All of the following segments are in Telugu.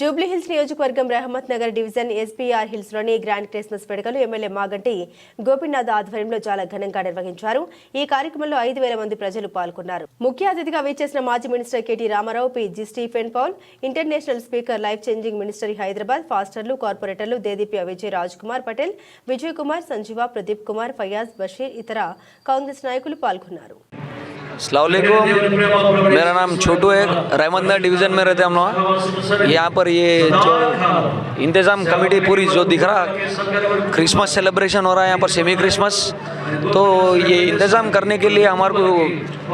జూబ్లీహిల్స్ నియోజకవర్గం Rahmat Nagar division SPR hills లోని గ్రాండ్ క్రిస్మస్ వేడుకలు ఎమ్మెల్యే మాగంటి గోపీనాథ్ ఆధ్వర్యంలో చాలా ఘనంగా నిర్వహించారు. ఈ కార్యక్రమంలో 5,000 మంది ప్రజలు పాల్గొన్నారు. ముఖ్య అతిథిగా విచ్చేసిన మాజీ minister KT Ramarao, PG. Stephen Paul, international speaker, life changing minister Hyderabad, ఫాస్టర్లు, కార్పొరేటర్లు దేదీపి విజయ్ రాజ్ కుమార్ పటేల్, విజయ్ కుమార్, సంజీవ, ప్రదీప్ కుమార్, ఫయాజ్, బషీర్, ఇతర కాంగ్రెస్ నాయకులు పాల్గొన్నారు. अस्सलाम वालेकुम, मेरा नाम छोटू है। रहमत नगर डिवीज़न में रहते हम लोग। यहाँ पर ये जो इंतज़ाम कमेटी पूरी जो दिख रहा क्रिसमस सेलिब्रेशन हो रहा है यहाँ पर सेमी क्रिसमस, तो ये इंतज़ाम करने के लिए हमारे को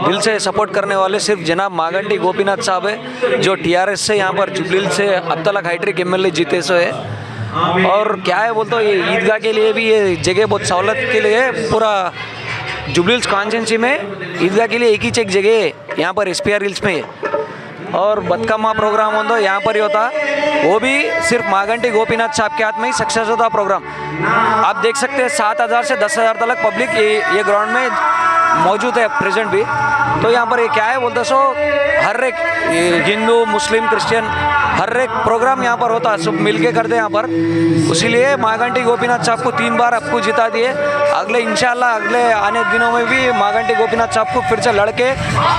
दिल से सपोर्ट करने वाले सिर्फ जनाब मागंटी गोपीनाथ साहब है, जो TRS से यहाँ पर जुबलीहिल्स से अब तक हाईट्रिक MLA जीते सो है। और क्या है बोलते ये ईदगाह के लिए भी ये जगह बहुत सहूलत के लिए पूरा जुबलीहिल्स कॉन्स्टिट्यूंसी में ईदगाह के लिए एक ही चेक जगह है यहाँ पर SPR हिल्स में। और बतकम्मा प्रोग्राम हो तो यहाँ पर ही होता, वो भी सिर्फ मागंटी गोपीनाथ साहब के हाथ में ही सक्सेस होता प्रोग्राम। आप देख सकते हैं 7,000 से 10,000 तक पब्लिक ये ग्राउंड में मौजूद है प्रेजेंट भी। तो यहाँ पर ये क्या है बोलते सो हर एक हिंदू, मुस्लिम, क्रिश्चियन हर एक प्रोग्राम यहाँ पर होता है, सब मिलके करते हैं यहाँ पर। इसीलिए मागंटी गोपीनाथ साहब को 3 बार आपको जिता दिए। अगले इंशाल्लाह अगले आने दिनों में भी मागंटी गोपीनाथ साहब को फिर से लड़के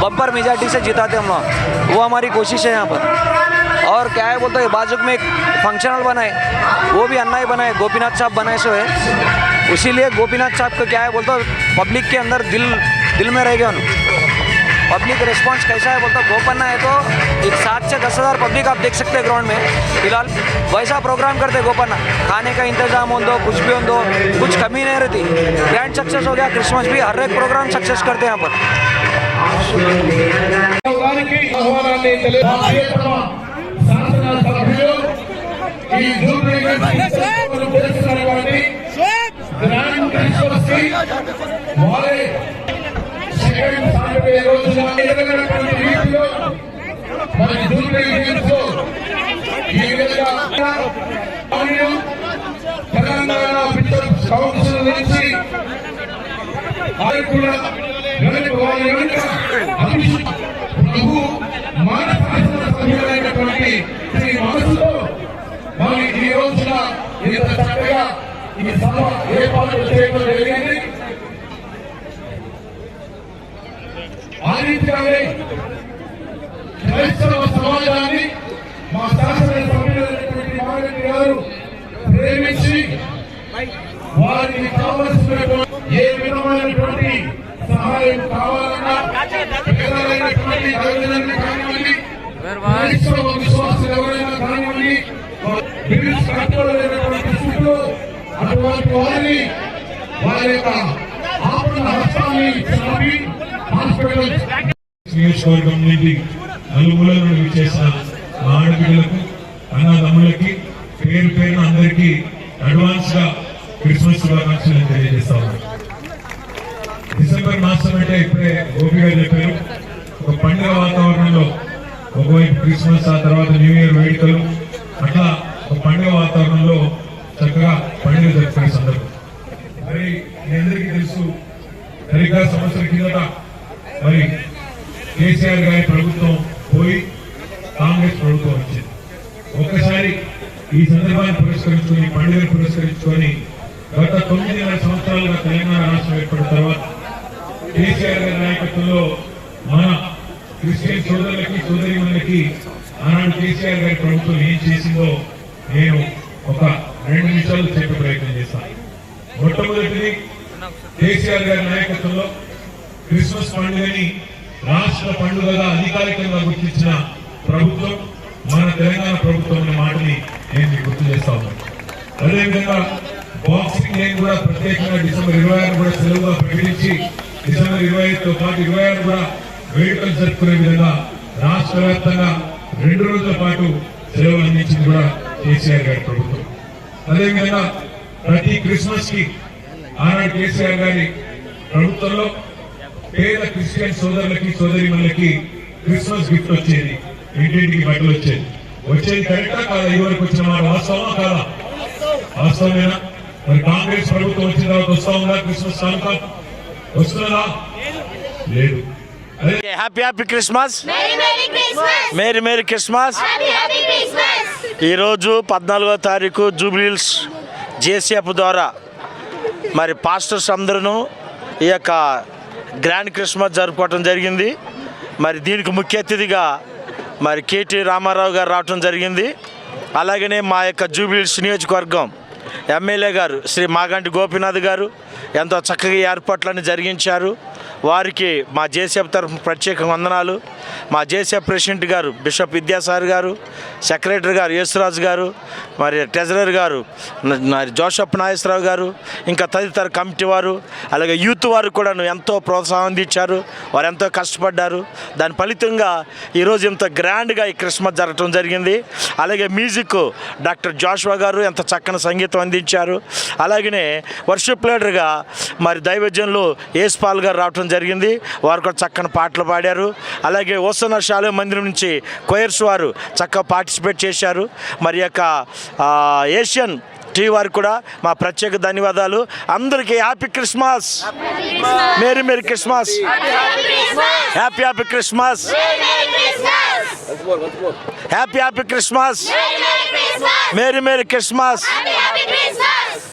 बम्पर मेजॉरिटी से जिताते हम लोग, वो हमारी कोशिश है यहाँ पर। और क्या है बोलते बाजू में एक फंक्शन हॉल बनाए, वो भी अन्ना ही बनाए, गोपीनाथ साहब बनाए सो है। इसीलिए गोपीनाथ साहब को क्या है बोलते पब्लिक के अंदर दिल में रह गया उन्होंने। पब्लिक रिस्पांस कैसा है बोलता गोपन्ना है तो एक 7 से 10,000 पब्लिक आप देख सकते हैं ग्राउंड में फिलहाल। वैसा प्रोग्राम करते गोपन्ना, खाने का इंतजाम हो दो, कुछ भी हो दो, कुछ कमी नहीं रहती। ग्रैंड सक्सेस हो गया क्रिसमस भी, हर एक प्रोग्राम सक्सेस करते हैं यहाँ पर। క్రైస్తవ సమాజాన్ని మా శాసన సభ్యులైనటువంటి మాగంటి గారు ప్రేమించి వారికి కావలసినటువంటి ఏ విధమైనటువంటి సహాయం కావాలన్నా పేదలైనటువంటి తల్లిదండ్రులు కానివ్వండి, క్రైస్తవ విశ్వాసులు ఎవరైనా కానివ్వండి, బిల్స్ కట్టుకోలేనటువంటి స్థితిలో అటువంటి వారిని వారి యొక్క ఆపద హస్తాన్ని చాపి హాస్పిటల్ నియోజకవర్గం నుండి నలుమూలల నుండి చేసిన మా ఆడపిల్లలకు, అన్నదమ్ములకి పేరు పేరున అందరికీ అడ్వాన్స్ గా క్రిస్మస్ శుభాకాంక్షలు తెలియజేస్తా ఉన్నాను. డిసెంబర్ మాసం అంటే ఇప్పుడే గోపి గారు చెప్పారు, ఒక పండుగ వాతావరణంలో ఒకవైపు క్రిస్మస్, ఆ తర్వాత న్యూ ఇయర్ వేడుకలు, అట్లా ఒక పండుగ వాతావరణంలో చక్కగా పండుగ జరుపుకునే సందర్భం. మరి మీ అందరికీ తెలుసు, సరిగ్గా సంవత్సరం కిందట మరి కేసీఆర్ గారి ప్రభుత్వం పోయి కాంగ్రెస్ ప్రభుత్వం వచ్చింది. ఒక్కసారి ఈ సందర్భాన్ని పురస్కరించుకొని, పండుగను పురస్కరించుకొని గత 9 సంవత్సరాలుగా తెలంగాణ రాష్ట్రం ఏర్పడిన తర్వాత కేసీఆర్ గారి నాయకత్వంలో మన క్రిస్టియన్ సోదరులకి, సోదరీమణులకి ఆనాడు కేసీఆర్ గారి ప్రభుత్వం ఏం చేసిందో నేను ఒక 2 నిమిషాలు చెప్పే ప్రయత్నం చేస్తాను. మొట్టమొదటిది, కేసీఆర్ గారి నాయకత్వంలో క్రిస్మస్ పండుగని రాష్ట్ర పండుగగా అధికారికంగా గుర్తించిన ప్రభుత్వం మన తెలంగాణ ప్రభుత్వం అనే మాటని నేను గుర్తు చేస్తా ఉన్నాను. అదేవిధంగా బాక్సింగ్ డే కూడా ప్రత్యేకంగా డిసెంబర్ 26 కూడా సెలవుగా ప్రకటించి డిసెంబర్ 25తో పాటు 26 కూడా వేడుకలు జరుపుకునే విధంగా రాష్ట్ర వ్యాప్తంగా 2 రోజుల పాటు సెలవులు అందించింది కూడా కేసీఆర్ గారి ప్రభుత్వం. అదేవిధంగా ప్రతి క్రిస్మస్ కి ఆనాడు కేసీఆర్ గారి ప్రభుత్వంలో పేద క్రిస్టియన్ సోదరులకి, సోదరీమణులకి క్రిస్మస్ గిఫ్ట్ వచ్చేది, ఇంటింటికి బట్టలు వచ్చేది కరెక్టా కాదా? ఇవరకు వచ్చిన మాట వాస్తవమా కాదా? వాస్తవమేనా? మరి కాంగ్రెస్ ప్రభుత్వం వచ్చిన తర్వాత వస్తా ఉందా క్రిస్మస్ కానుక? వస్తున్నదా? లేదు. Happy happy Christmas, merry merry Christmas, ఈరోజు 14వ తారీఖు జూబ్లీహిల్స్ జేసీఎఫ్ ద్వారా మరి పాస్టర్స్ అందరూ ఈ యొక్క గ్రాండ్ క్రిస్మస్ జరుపుకోవటం జరిగింది. మరి దీనికి ముఖ్య అతిథిగా మరి కేటీ రామారావు గారు రావటం జరిగింది. అలాగనే మా యొక్క జూబ్లీహిల్స్ నియోజకవర్గం ఎమ్మెల్యే గారు శ్రీ మాగంటి గోపీనాథ్ గారు ఎంతో చక్కగా ఏర్పాట్లన్నీ జరిగించారు. వారికి మా జేసీఎఫ్ తరఫు ప్రత్యేక వందనాలు. మా జేసీఎఫ్ ప్రెసిడెంట్ గారు బిషప్ విద్యాసాగర్ గారు, సెక్రటరీ గారు యేసురాజు గారు, మరి ట్రెజరర్ గారు మరి జోసఫ్ నాగేశ్వరరావు గారు, ఇంకా తదితర కమిటీ వారు, అలాగే యూత్ వారు కూడా ఎంతో ప్రోత్సాహం అందించారు. వారు ఎంతో కష్టపడ్డారు. దాని ఫలితంగా ఈరోజు ఇంత గ్రాండ్గా ఈ క్రిస్మస్ జరగటం జరిగింది. అలాగే మ్యూజిక్ డాక్టర్ జోషువా గారు ఎంత చక్కని సంగీతం అందించారు. అలాగనే వర్షిప్ లీడర్గా మరి దైవజనులు యేసుపాల్ గారు రావటం జరిగింది. వారు కూడా చక్కని పాటలు పాడారు. అలాగే ఓసన శాలే మందిరం నుంచి కొయర్స్ వారు చక్కగా పార్టిసిపేట్ చేశారు. మరి యొక్క ఏషియన్ టీవీ వారికి కూడా మా ప్రత్యేక ధన్యవాదాలు. అందరికీ happy Christmas, merry merry Christmas, happy happy Christmas, happy happy Christmas, merry merry Christmas.